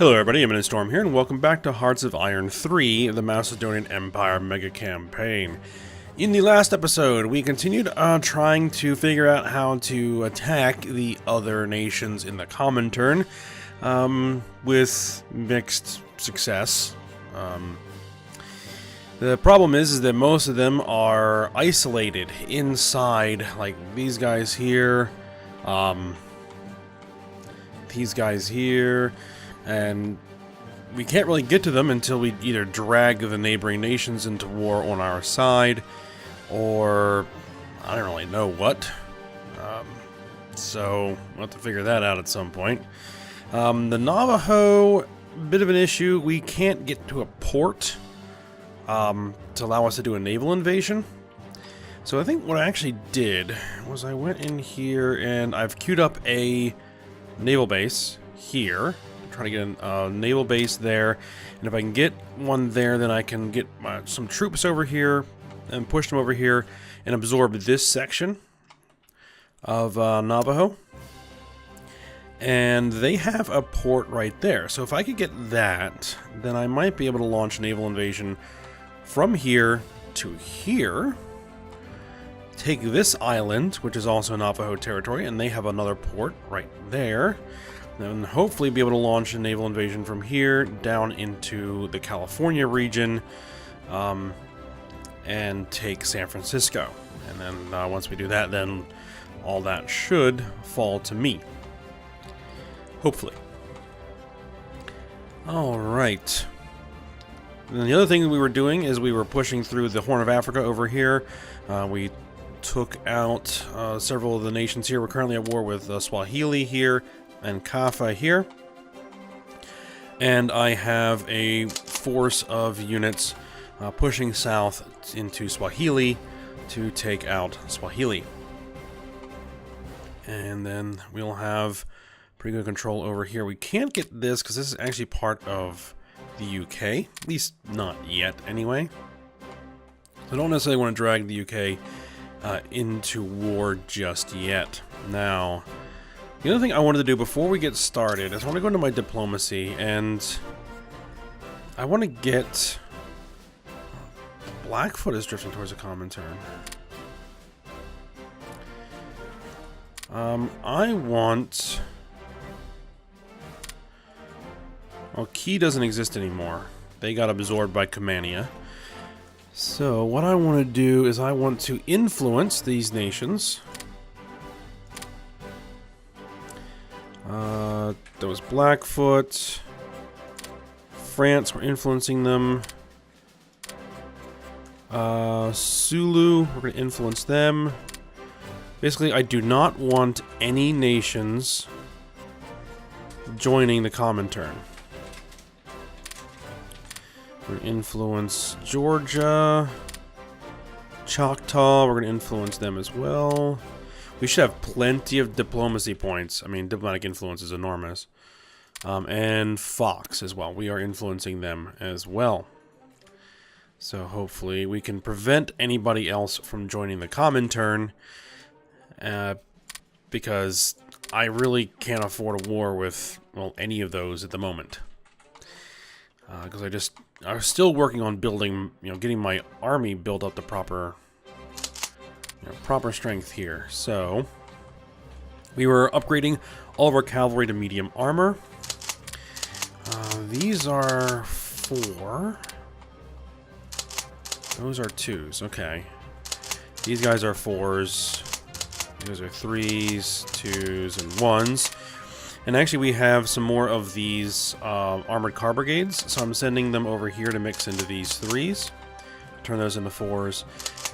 Hello everybody, I'm in Storm here, and welcome back to Hearts of Iron 3, the Macedonian Empire Megacampaign. In the last episode, we continued trying to figure out how to attack the other nations in the Comintern, with mixed success. The problem is that most of them are isolated inside, like these guys here, and we can't really get to them until we either drag the neighboring nations into war on our side, or I don't really know what. So we'll have to figure that out at some point. The Navajo, bit of an issue. We can't get to a port to allow us to do a naval invasion. So I think what I actually did was I went in here and I've queued up a naval base here. Trying to get a naval base there, and if I can get one there, then I can get some troops over here and push them over here and absorb this section of Navajo. And they have a port right there, so if I could get that, then I might be able to launch a naval invasion from here to here, take this island, which is also Navajo territory, and they have another port right there. And hopefully be able to launch a naval invasion from here down into the California region, and take San Francisco. And then once we do that, then all that should fall to me. Hopefully. Alright. And the other thing we were doing is we were pushing through the Horn of Africa over here. We took out several of the nations here. We're currently at war with Swahili here and Kaffa here, and I have a force of units pushing south into Swahili to take out Swahili, and then we'll have pretty good control over here. We can't get this because this is actually part of the UK, at least not yet anyway. I don't necessarily want to drag the UK into war just yet. Now, the other thing I wanted to do before we get started is I want to go into my diplomacy, and I want to get... Blackfoot is drifting towards a Comintern. I want... Well, Key doesn't exist anymore. They got absorbed by Kumania. So what I want to do is I want to influence these nations. There was Blackfoot. France, we're influencing them. Sulu, we're going to influence them. Basically, I do not want any nations joining the Comintern. We're going to influence Georgia. Choctaw, we're going to influence them as well. We should have plenty of diplomacy points. I mean, diplomatic influence is enormous. And Fox as well. We are influencing them as well. So hopefully we can prevent anybody else from joining the Comintern. Because I really can't afford a war with, well, any of those at the moment. Because I'm still working on building, getting my army built up to proper strength here. So we were upgrading all of our cavalry to medium armor. These are 4. Those are 2s. Okay. These guys are 4s. These are 3s, 2s, and 1s. And actually we have some more of these armored car brigades, so I'm sending them over here to mix into these 3s. Turn those into 4s.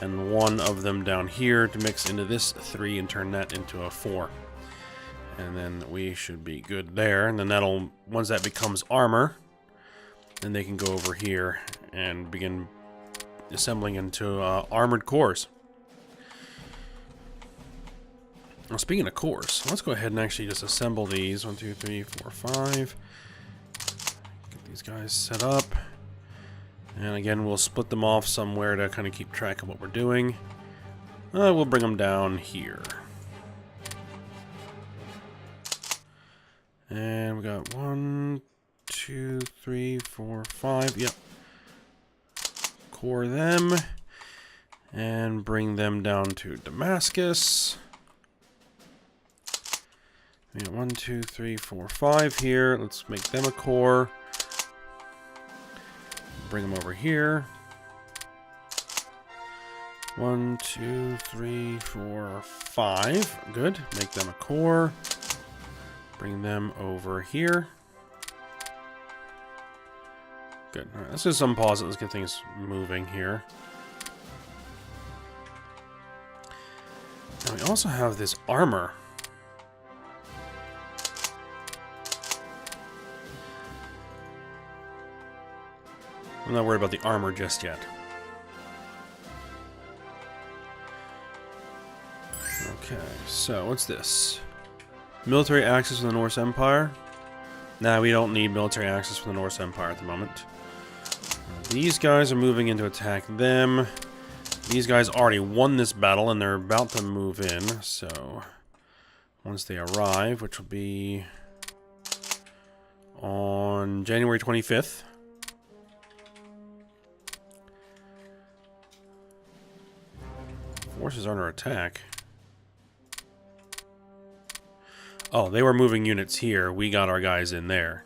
And one of them down here to mix into this 3 and turn that into a 4. And then we should be good there. And then that'll, once that becomes armor, then they can go over here and begin assembling into armored cores. Now, speaking of cores, let's go ahead and actually just assemble these. 1, 2, 3, 4, 5. Get these guys set up. And again, we'll split them off somewhere to kind of keep track of what we're doing. We'll bring them down here. And we got 1, 2, 3, 4, 5. Yep. Core them. And bring them down to Damascus. We got 1, 2, 3, 4, 5 here. Let's make them a core. Bring them over here. 1, 2, 3, 4, 5. Good. Make them a core. Bring them over here. Good. All right, let's just unpause it. Let's get things moving here. Now we also have this armor. I'm not worried about the armor just yet. Okay, so what's this? Military access from the Norse Empire? Nah, we don't need military access from the Norse Empire at the moment. These guys are moving in to attack them. These guys already won this battle and they're about to move in, so once they arrive, which will be on January 25th. Forces are under attack. Oh, they were moving units here. We got our guys in there.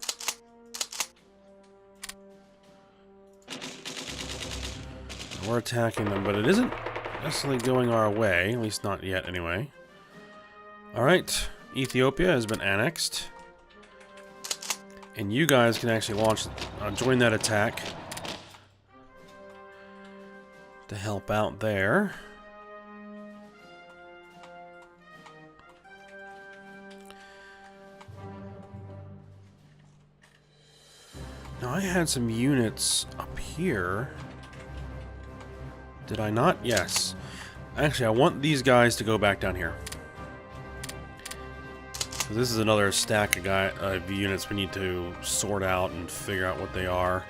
We're attacking them, but it isn't necessarily going our way. At least not yet, anyway. Alright. Ethiopia has been annexed. And you guys can actually launch, join that attack to help out there. Now, I had some units up here. Did I not? Yes. Actually, I want these guys to go back down here. So this is another stack of units we need to sort out and figure out what they are.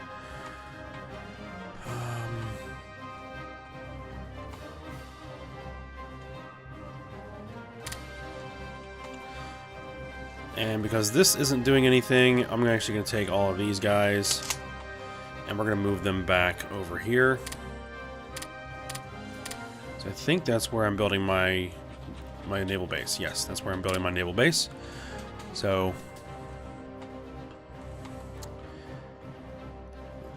And because this isn't doing anything, I'm actually going to take all of these guys and we're going to move them back over here. So I think that's where I'm building my naval base. Yes, that's where I'm building my naval base. So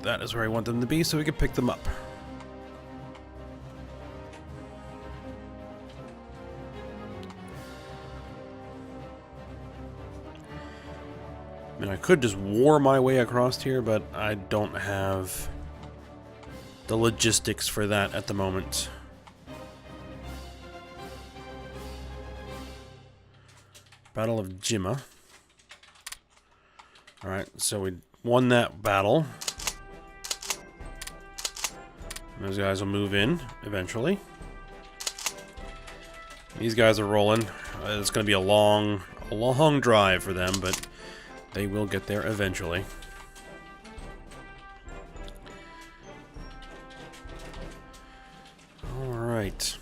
that is where I want them to be so we can pick them up. I mean, I could just war my way across here, but I don't have the logistics for that at the moment. Battle of Jimma. Alright, so we won that battle. Those guys will move in eventually. These guys are rolling. It's going to be a long drive for them, but they will get there eventually. Alright.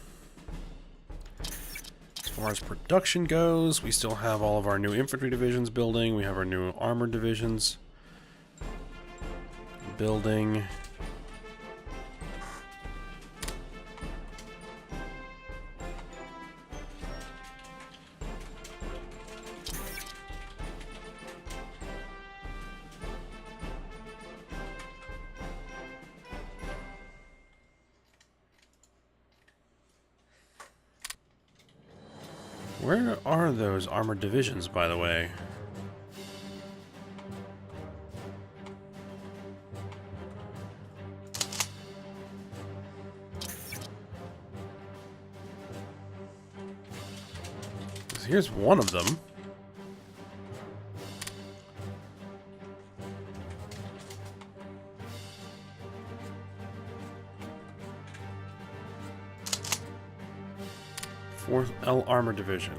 As far as production goes, we still have all of our new infantry divisions building. We have our new armored divisions building. Where are those armored divisions, by the way? Here's one of them. Fourth L Armor Division.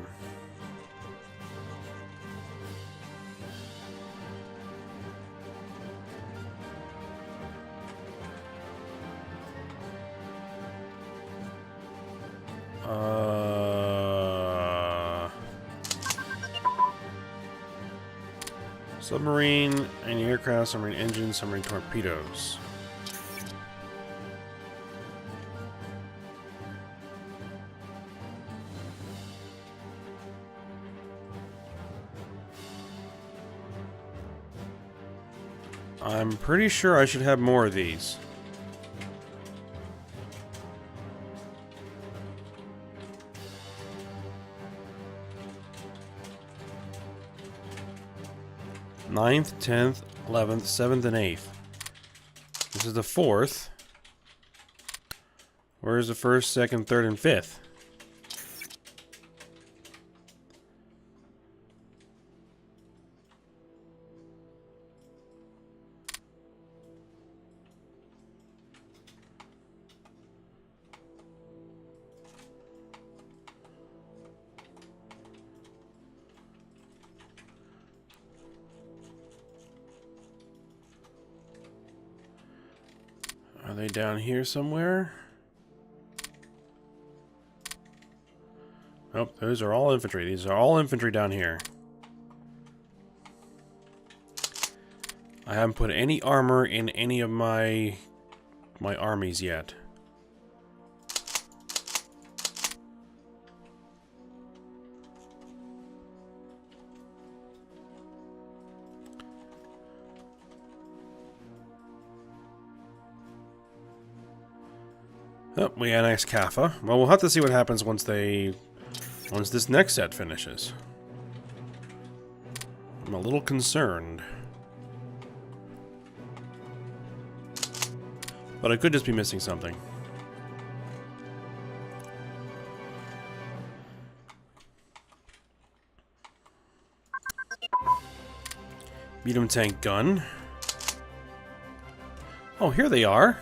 Submarine, anti-aircraft, submarine engines, submarine torpedoes. I'm pretty sure I should have more of these. Ninth, 10th, 11th, 7th, and 8th. This is the 4th. Where's the 1st, 2nd, 3rd, and 5th? Are they down here somewhere? Nope, those are all infantry. These are all infantry down here. I haven't put any armor in any of my armies yet. Oh, we annexed Kaffa. Well, we'll have to see what happens once this next set finishes. I'm a little concerned. But I could just be missing something. Medium tank gun. Oh, here they are.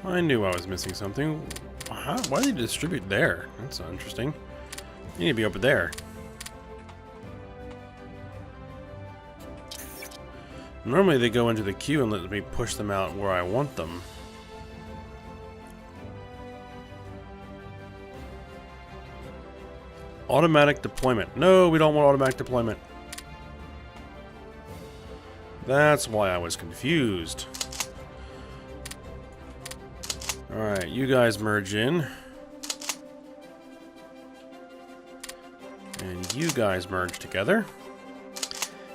I knew I was missing something. Why did they distribute there? That's interesting. You need to be over there. Normally they go into the queue and let me push them out where I want them. Automatic deployment. No, we don't want automatic deployment. That's why I was confused. Alright, you guys merge in. And you guys merge together.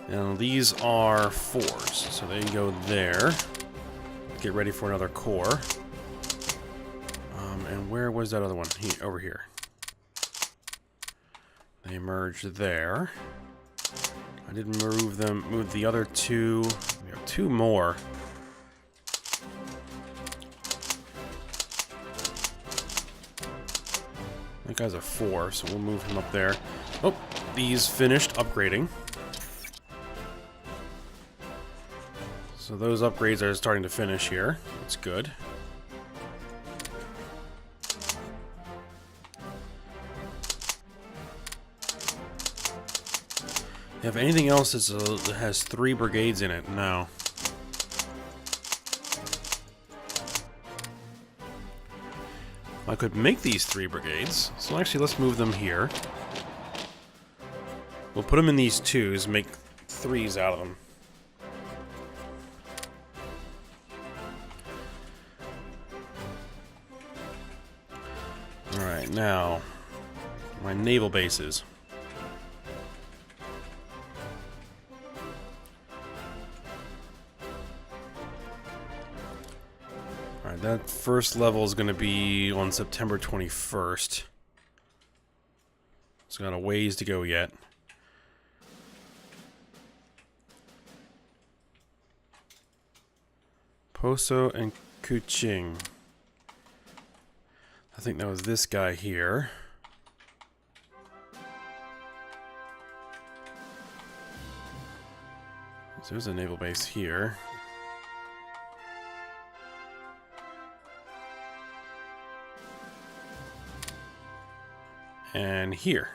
And these are 4s, so they go there. Get ready for another core. And where was that other one? Over here. They merge there. I didn't move the other 2. We have 2 more. That guy's a 4, so we'll move him up there. Oh, these finished upgrading. So those upgrades are starting to finish here. That's good. If anything else that has 3 brigades in it, no. I could make these 3 brigades. So actually, let's move them here. We'll put them in these 2s, make 3s out of them. Alright, now, my naval bases. Alright, that first level is going to be on September 21st. It's got a ways to go yet. Poso and Kuching. I think that was this guy here. So there's a naval base here. And here.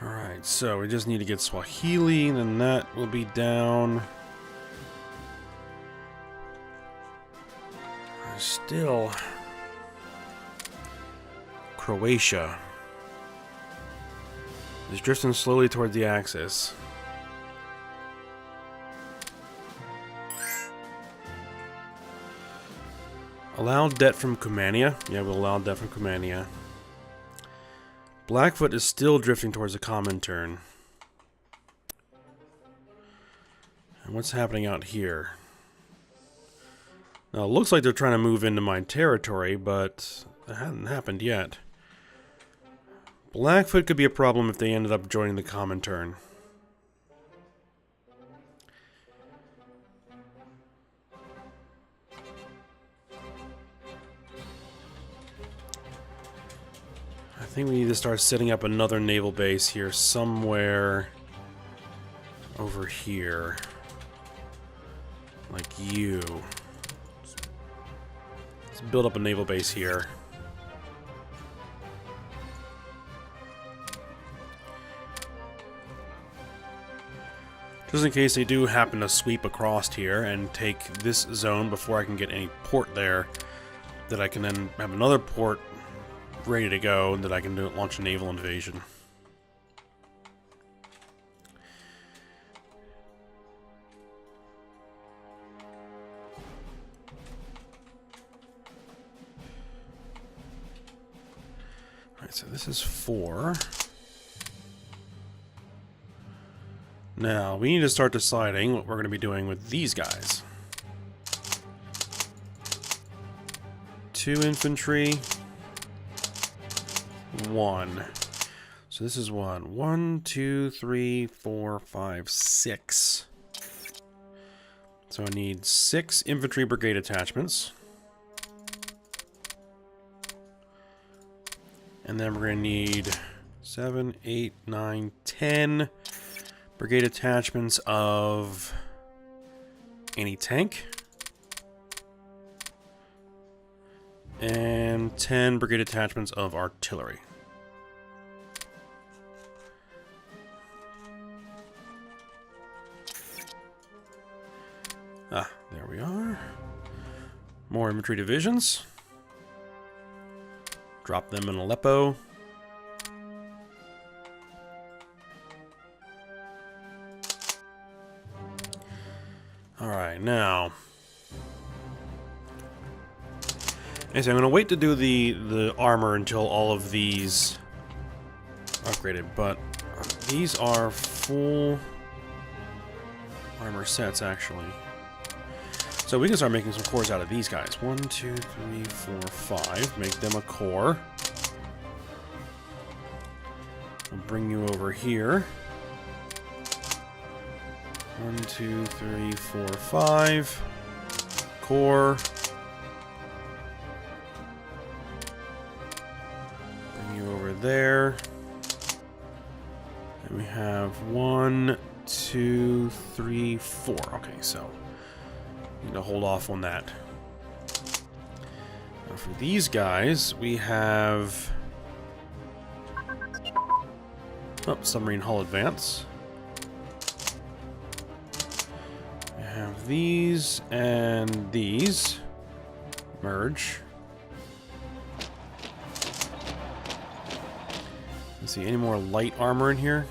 Alright, so we just need to get Swahili, and then that will be down. Still, Croatia is drifting slowly toward the Axis. Allow debt from Cumania. Yeah, we'll allow debt from Cumania. Blackfoot is still drifting towards the Comintern. And what's happening out here? Now, it looks like they're trying to move into my territory, but it hasn't happened yet. Blackfoot could be a problem if they ended up joining the Comintern. I think we need to start setting up another naval base here somewhere over here. Like you. Let's build up a naval base here. Just in case they do happen to sweep across here and take this zone before I can get any port there, that I can then have another port ready to go, and that I can launch a naval invasion. Alright, so this is 4. Now, we need to start deciding what we're going to be doing with these guys. 2 infantry. 1. So this is 1. 1, 2, 3, 4, 5, 6. So I need 6 infantry brigade attachments. And then we're going to need 7, 8, 9, 10 brigade attachments of anti-tank. And 10 brigade attachments of artillery. Ah, there we are. More infantry divisions. Drop them in Aleppo. Alright, now... I'm going to wait to do the armor until all of these are upgraded, but these are full armor sets, actually. So we can start making some cores out of these guys. 1, 2, 3, 4, 5. Make them a core. I'll bring you over here. 1, 2, 3, 4, 5. Core. Bring you over there. And we have 1, 2, 3, 4. Okay, so need to hold off on that. Now for these guys, we have submarine hull advance. We have these and these merge. Let's see, any more light armor in here?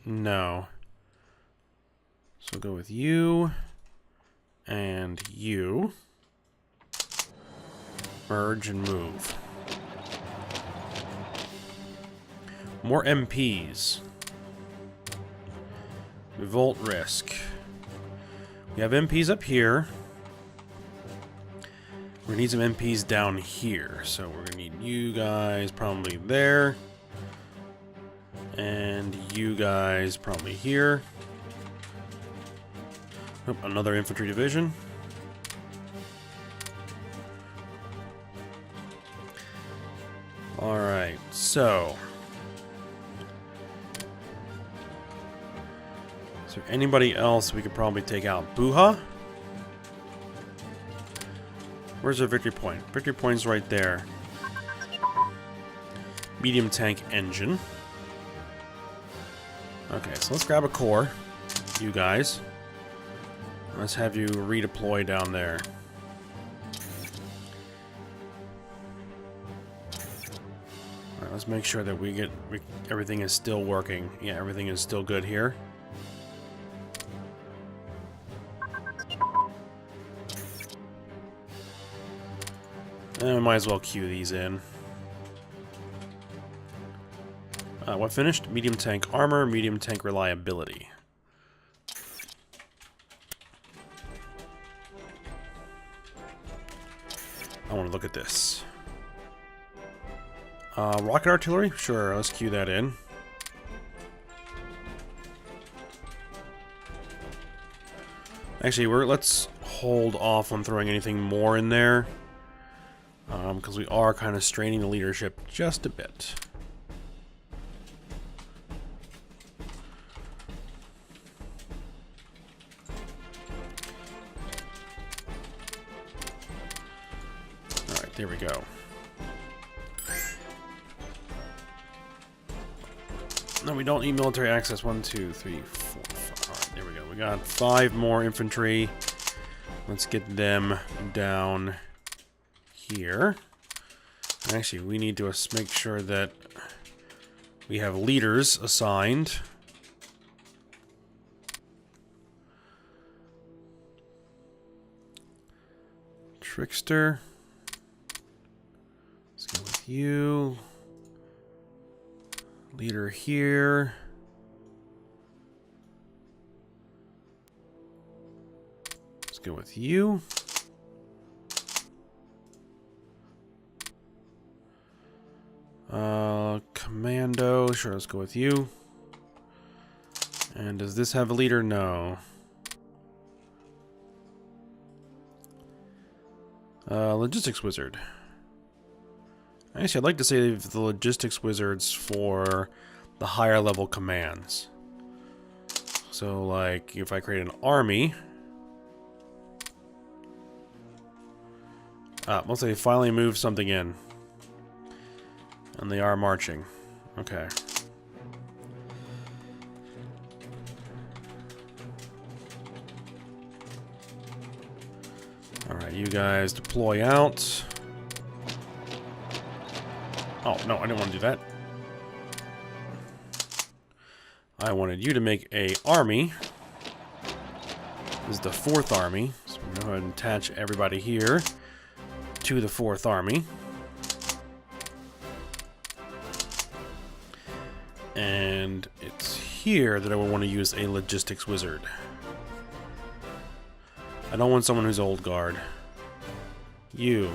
No. So we'll go with you. And you. Merge and move. More MPs. Revolt risk. We have MPs up here. We're gonna need some MPs down here. So we're gonna need you guys probably there. And you guys probably here. Oh, another infantry division. Alright, so is there anybody else we could probably take out? Buha? Where's our victory point? Victory point's right there. Medium tank engine. Okay, so let's grab a core, you guys. Let's have you redeploy down there. Alright, let's make sure that everything is still working. Yeah, everything is still good here. And we might as well queue these in. What finished? Medium tank armor, medium tank reliability. I want to look at this. Rocket artillery? Sure, let's queue that in. Actually, let's hold off on throwing anything more in there. Because we are kind of straining the leadership just a bit. Alright, there we go. No, we don't need military access. 1, 2, 3, 4, 5. Alright, there we go. We got 5 more infantry. Let's get them down here. Actually, we need to make sure that we have leaders assigned. Trickster. Let's go with you. Leader here. Let's go with you. Commando. Sure, let's go with you. And does this have a leader? No. Logistics wizard. Actually, I'd like to save the logistics wizards for the higher level commands. So, like, if I create an army... let's say finally move something in. And they are marching. Okay. Alright, you guys deploy out. Oh, no, I didn't want to do that. I wanted you to make a army. This is the 4th army. So we're going to go ahead and attach everybody here to the 4th army. And it's here that I would want to use a logistics wizard. I don't want someone who's old guard. You.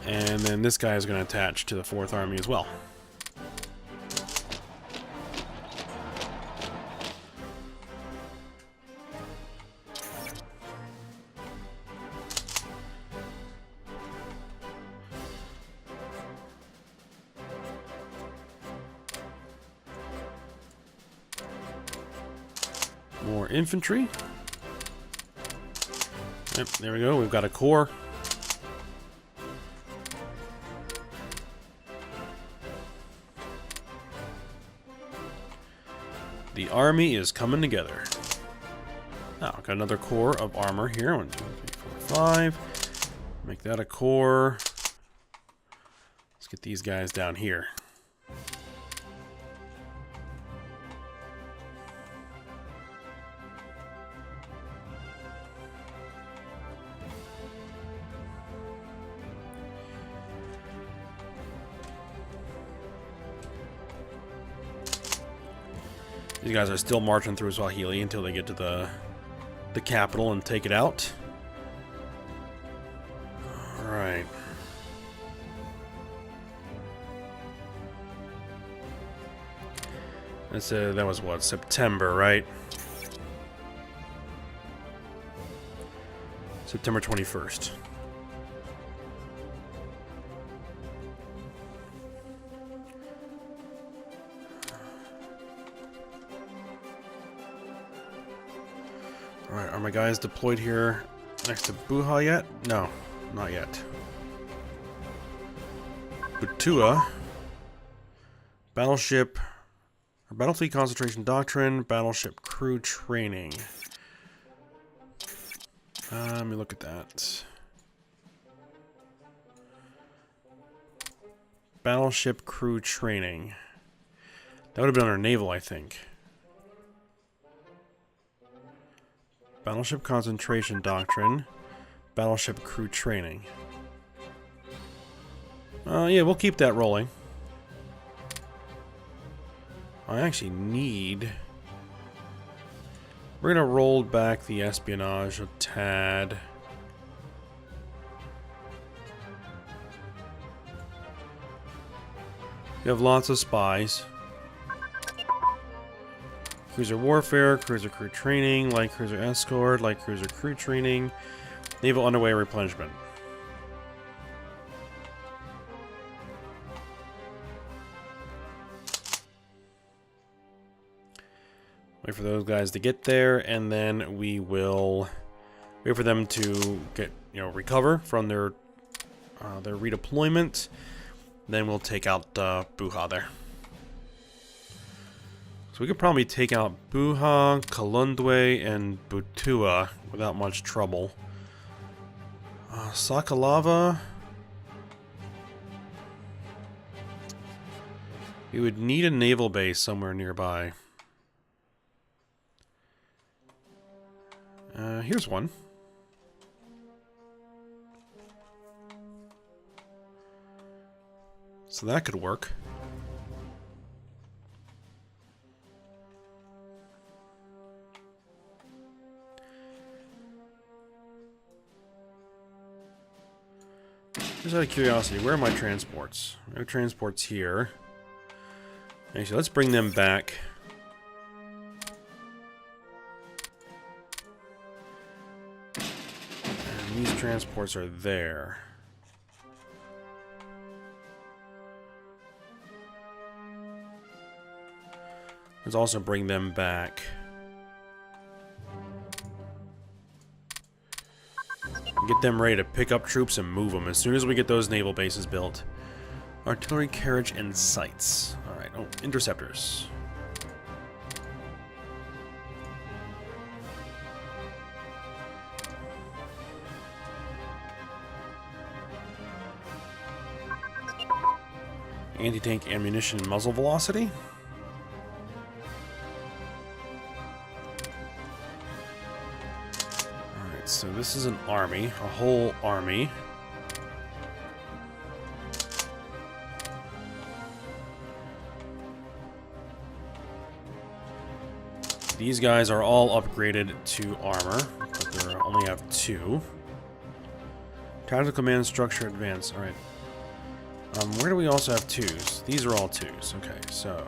And then this guy is going to attach to the 4th army as well. More infantry. Yep, there we go. We've got a core. The army is coming together. Now, got another core of armor here. 1, 2, 3, 4, 5. Make that a core. Let's get these guys down here. These guys are still marching through Swahili until they get to the capital and take it out. Alright. That was what, September, right? September 21st. Alright, are my guys deployed here next to Buha yet? No, not yet. Butua. Battleship... Battlefleet Concentration Doctrine. Battleship Crew Training. Let me look at that. Battleship Crew Training. That would have been under Naval, I think. Battleship Concentration Doctrine. Battleship Crew Training. Yeah, we'll keep that rolling. I actually need... We're going to roll back the espionage a tad. We have lots of spies. Cruiser warfare, cruiser crew training, light cruiser escort, light cruiser crew training, naval underway replenishment. Wait for those guys to get there, and then we will wait for them to get, recover from their redeployment. Then we'll take out Buha there. So we could probably take out Buha, Kalundwe, and Butua without much trouble. Sakalava. We would need a naval base somewhere nearby. Here's one. So that could work. Just out of curiosity, where are my transports? I have transports here. Actually, let's bring them back. And these transports are there. Let's also bring them back. Get them ready to pick up troops and move them as soon as we get those naval bases built. Artillery, carriage, and sights. Alright, oh, interceptors. Anti-tank ammunition and muzzle velocity. So this is an army, a whole army. These guys are all upgraded to armor, but they only have 2. Tactical command structure advanced. All right. Where do we also have 2s? These are all 2s. Okay, so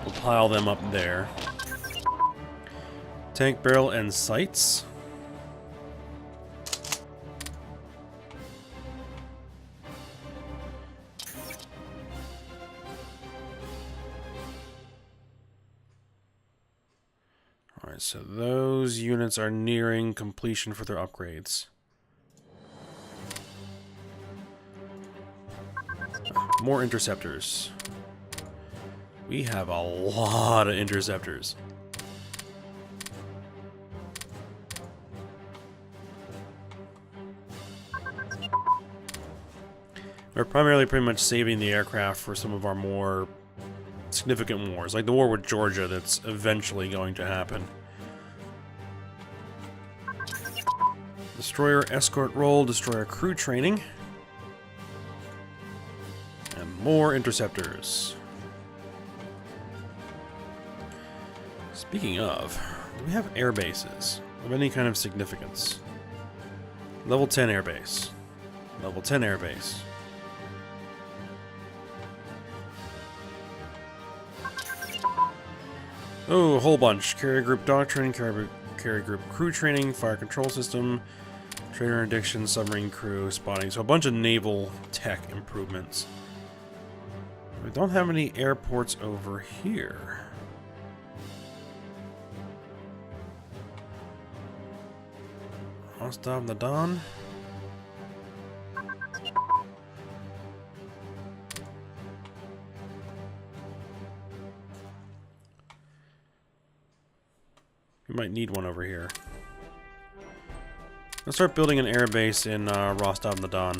we'll pile them up there. Tank barrel and sights. Alright, so those units are nearing completion for their upgrades. More interceptors. We have a lot of interceptors. We're primarily pretty much saving the aircraft for some of our more significant wars, like the war with Georgia that's eventually going to happen. Destroyer escort role, destroyer crew training. And more interceptors. Speaking of, do we have air bases of any kind of significance? Level 10 airbase. Level 10 airbase. Oh, a whole bunch. Carrier group doctrine, carrier group crew training, fire control system, trader interdiction, submarine crew, spotting. So a bunch of naval tech improvements. We don't have any airports over here. Rostov na Don. We might need one over here. Let's start building an air base in Rostov-on-Don.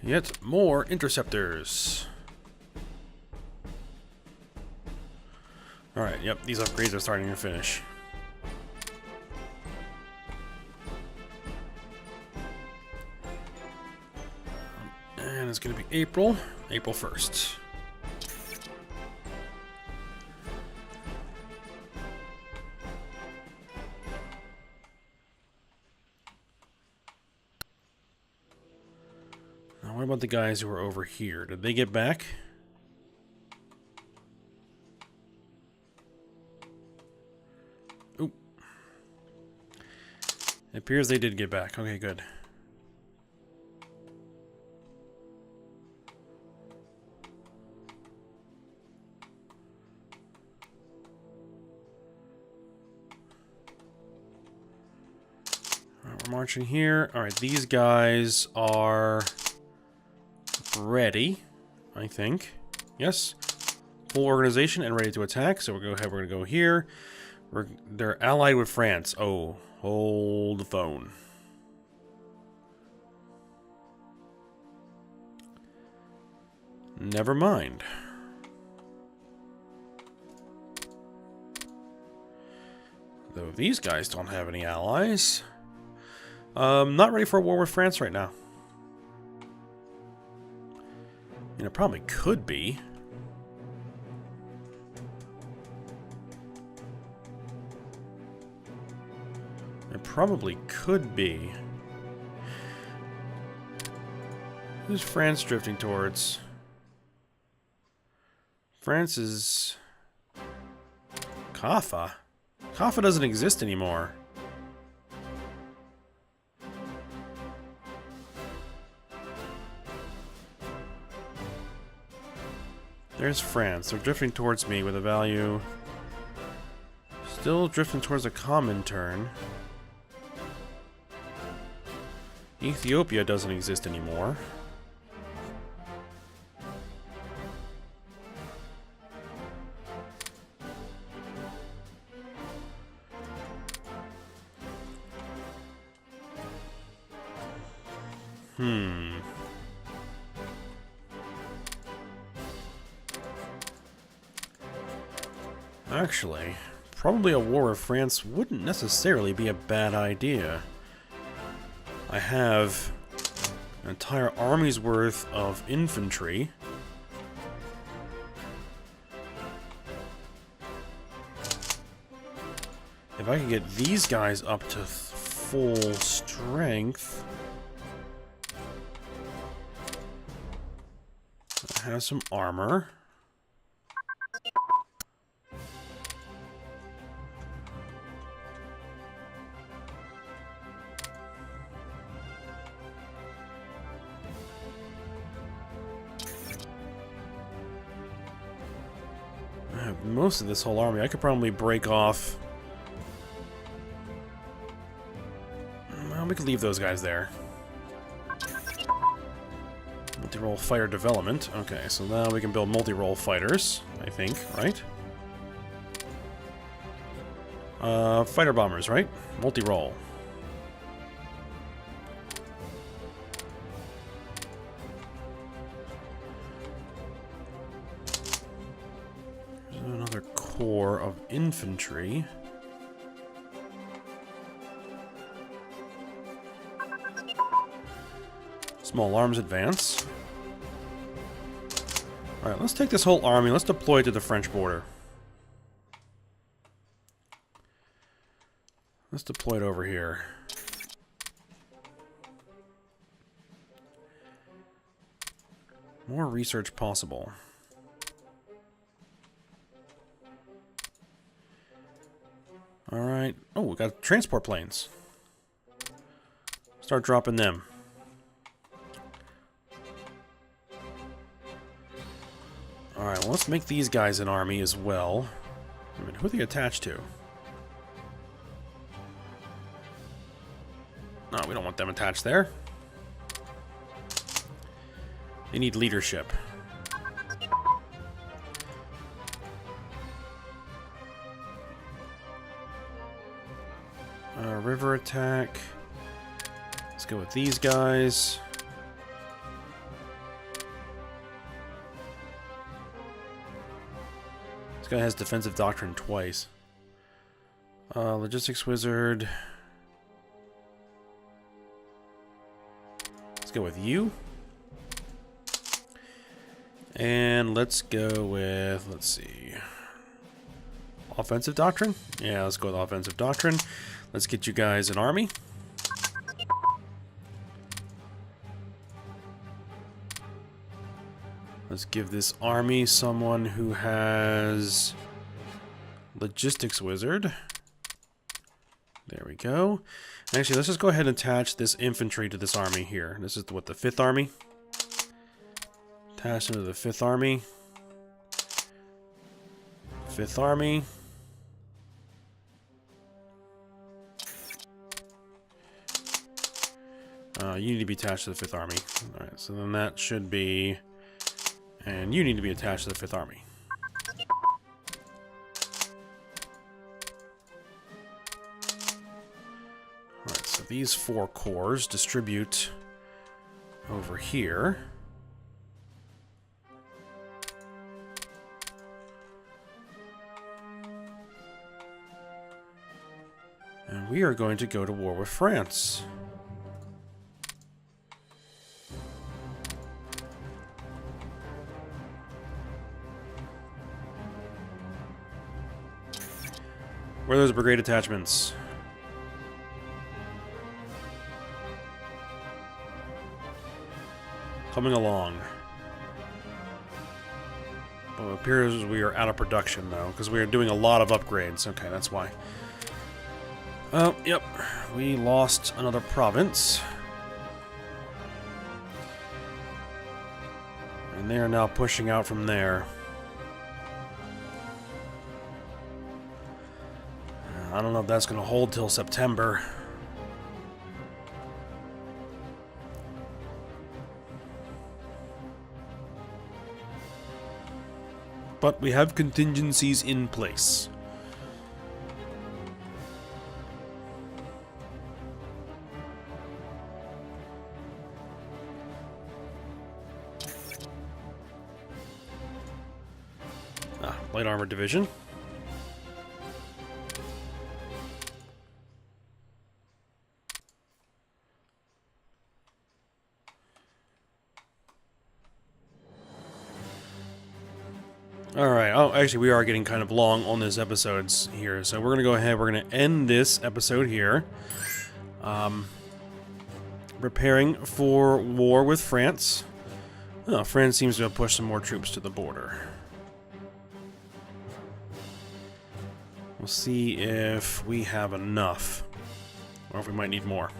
Yet more interceptors. Alright, yep, these upgrades are starting to finish. And it's going to be April 1st. Now, what about the guys who are over here? Did they get back? Oop. It appears they did get back. Okay, good. Alright, we're marching here. Alright, these guys are ready, I think. Yes. Full organization and ready to attack. So we're going to go here. They're allied with France. Oh, hold the phone. Never mind. Though these guys don't have any allies. Not ready for a war with France right now. And it probably could be. It probably could be. Who's France drifting towards? France is... Kaffa? Kaffa doesn't exist anymore. There's France. They're drifting towards me with a value. Still drifting towards a common turn. Ethiopia doesn't exist anymore. Actually, probably a war with France wouldn't necessarily be a bad idea. I have an entire army's worth of infantry. If I could get these guys up to full strength, I have some armor. Most of this whole army. I could probably break off. Well, we could leave those guys there. Multi-role fighter development. Okay, so now we can build multi-role fighters, I think, right? Fighter bombers, right? Multi-role. Another corps of infantry. Small arms advance. Alright, let's take this whole army. Let's deploy it to the French border. Let's deploy it over here. More research possible. Alright. Oh, we got transport planes. Start dropping them. Alright, well, let's make these guys an army as well. Who are they attached to? No, we don't want them attached there. They need leadership. River attack. Let's go with these guys. This guy has defensive doctrine twice. Logistics wizard. Let's go with you. And let's go with, let's see, offensive doctrine? Yeah, let's go with offensive doctrine. Let's get you guys an army. Let's give this army someone who has logistics wizard. There we go. Actually, let's just go ahead and attach this infantry to this army here. This is what, the 5th army? Attach them to the 5th army. 5th army. You need to be attached to the 5th army. Alright, so then that should be... And you need to be attached to the 5th army. Alright, so these 4 corps distribute over here. And we are going to go to war with France. Where are those brigade attachments? Coming along. Well, it appears we are out of production, though, because we are doing a lot of upgrades. Okay, that's why. Oh, yep. We lost another province. And they are now pushing out from there. I don't know if that's going to hold till September. But we have contingencies in place. Light armor division. Alright, oh, actually we are getting kind of long on this episode here, so we're going to go ahead, we're going to end this episode here. Preparing for war with France. Oh, France seems to have pushed some more troops to the border. We'll see if we have enough, or if we might need more.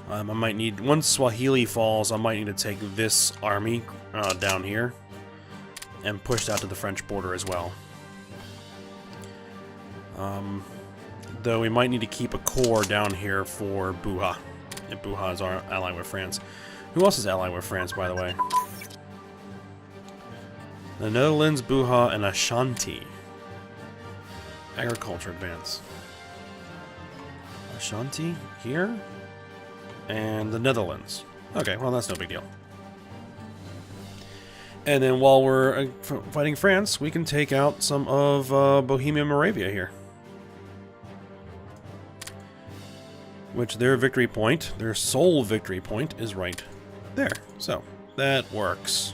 I might need, once Swahili falls, I might need to take this army down here and pushed out to the French border as well. Though we might need to keep a corps down here for Buha. And Buha is our ally with France. Who else is allied with France, by the way? The Netherlands, Buha, and Ashanti. Agriculture advance. Ashanti here? And the Netherlands. Okay, well that's no big deal. And then while we're fighting France, we can take out some of Bohemia Moravia here. Which their victory point, their sole victory point, is right there. So, that works.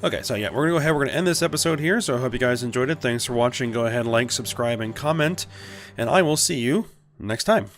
Okay, so yeah, we're going to go ahead, we're going to end this episode here, so I hope you guys enjoyed it. Thanks for watching. Go ahead, like, subscribe, and comment, and I will see you next time.